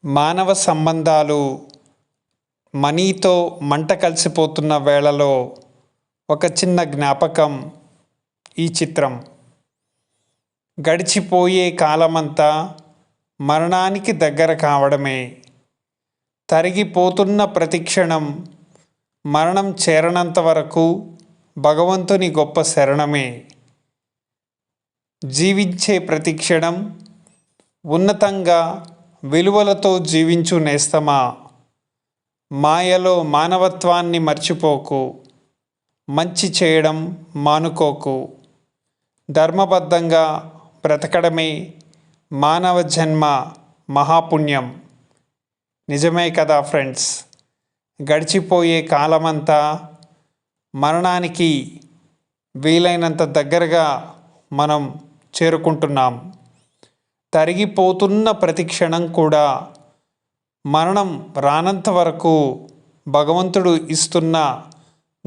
మానవ సంబంధాలు మనీతో మంట కలిసిపోతున్న వేళలో ఒక చిన్న జ్ఞాపకం ఈ చిత్రం. గడిచిపోయే కాలమంతా మరణానికి దగ్గర కావడమే. తరిగిపోతున్న ప్రతిక్షణం మరణం చేరనంత వరకు భగవంతుని గొప్ప శరణమే. జీవించే ప్రతిక్షణం ఉన్నతంగా విలువలతో జీవించు నేస్తమా. మాయలో మానవత్వాన్ని మర్చిపోకు, మంచి చేయడం మానుకోకు. ధర్మబద్ధంగా బ్రతకడమే మానవ జన్మ మహాపుణ్యం. నిజమే కదా ఫ్రెండ్స్. గడిచిపోయే కాలమంతా మరణానికి వీలైనంత దగ్గరగా మనం చేరుకుంటున్నాం. తరిగిపోతున్న ప్రతి క్షణం కూడా మరణం రానంత వరకు భగవంతుడు ఇస్తున్న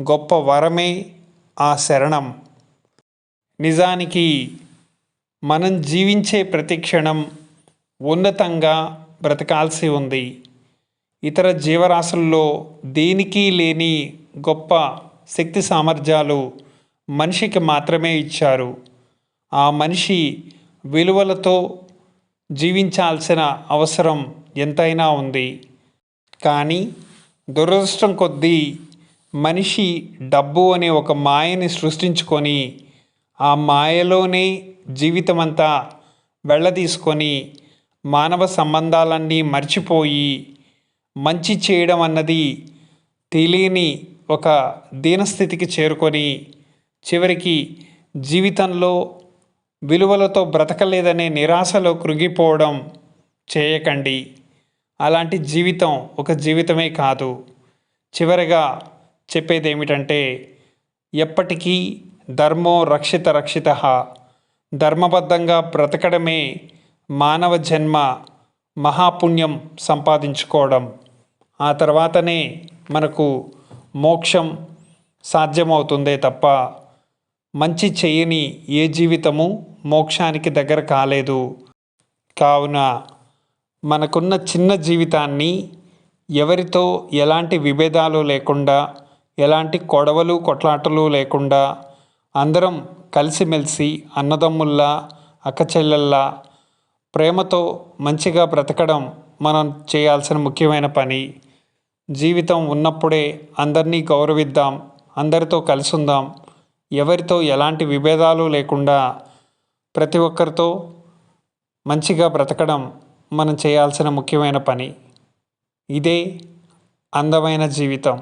గొప్ప వరమే ఆ శరణం. నిజానికి మనం జీవించే ప్రతి క్షణం ఉన్నతంగా బ్రతకాల్సి ఉంది. ఇతర జీవరాశుల్లో దేనికి లేని గొప్ప శక్తి సామర్థ్యాలు మనిషికి మాత్రమే ఇచ్చారు. ఆ మనిషి విలువలతో జీవించాల్సిన అవసరం ఎంతైనా ఉంది. కానీ దురదృష్టం కొద్దీ మనిషి డబ్బు అనే ఒక మాయని సృష్టించుకొని ఆ మాయలోనే జీవితమంతా వెళ్ళదీసుకొని మానవ సంబంధాలన్నీ మర్చిపోయి మంచి చేయడం అన్నది తెలియని ఒక దీనస్థితికి చేరుకొని చివరికి జీవితంలో విలువలతో బ్రతకలేదనే నిరాశలో కృంగిపోవడం చేయకండి. అలాంటి జీవితం ఒక జీవితమే కాదు. చివరిగా చెప్పేది ఏమిటంటే, ఎప్పటికీ ధర్మో రక్షిత రక్షితః. ధర్మబద్ధంగా బ్రతకడమే మానవ జన్మ మహాపుణ్యం సంపాదించుకోవడం. ఆ తర్వాతనే మనకు మోక్షం సాధ్యమవుతుందే తప్ప మంచి చేయని ఏ జీవితము మోక్షానికి దగ్గర కాలేదు. కావున మనకున్న చిన్న జీవితాన్ని ఎవరితో ఎలాంటి విభేదాలు లేకుండా, ఎలాంటి గొడవలు కొట్లాటలు లేకుండా అందరం కలిసిమెలిసి అన్నదమ్ముల్లా అక్కచెల్లెల్లా ప్రేమతో మంచిగా బ్రతకడం మనం చేయాల్సిన ముఖ్యమైన పని. జీవితం ఉన్నప్పుడే అందరినీ గౌరవిద్దాం, అందరితో కలిసి ఉందాం. ఎవరితో ఎలాంటి విభేదాలు లేకుండా ప్రతి ఒక్కరితో మంచిగా బ్రతకడం మనం చేయాల్సిన ముఖ్యమైన పని. ఇదే అందమైన జీవితం.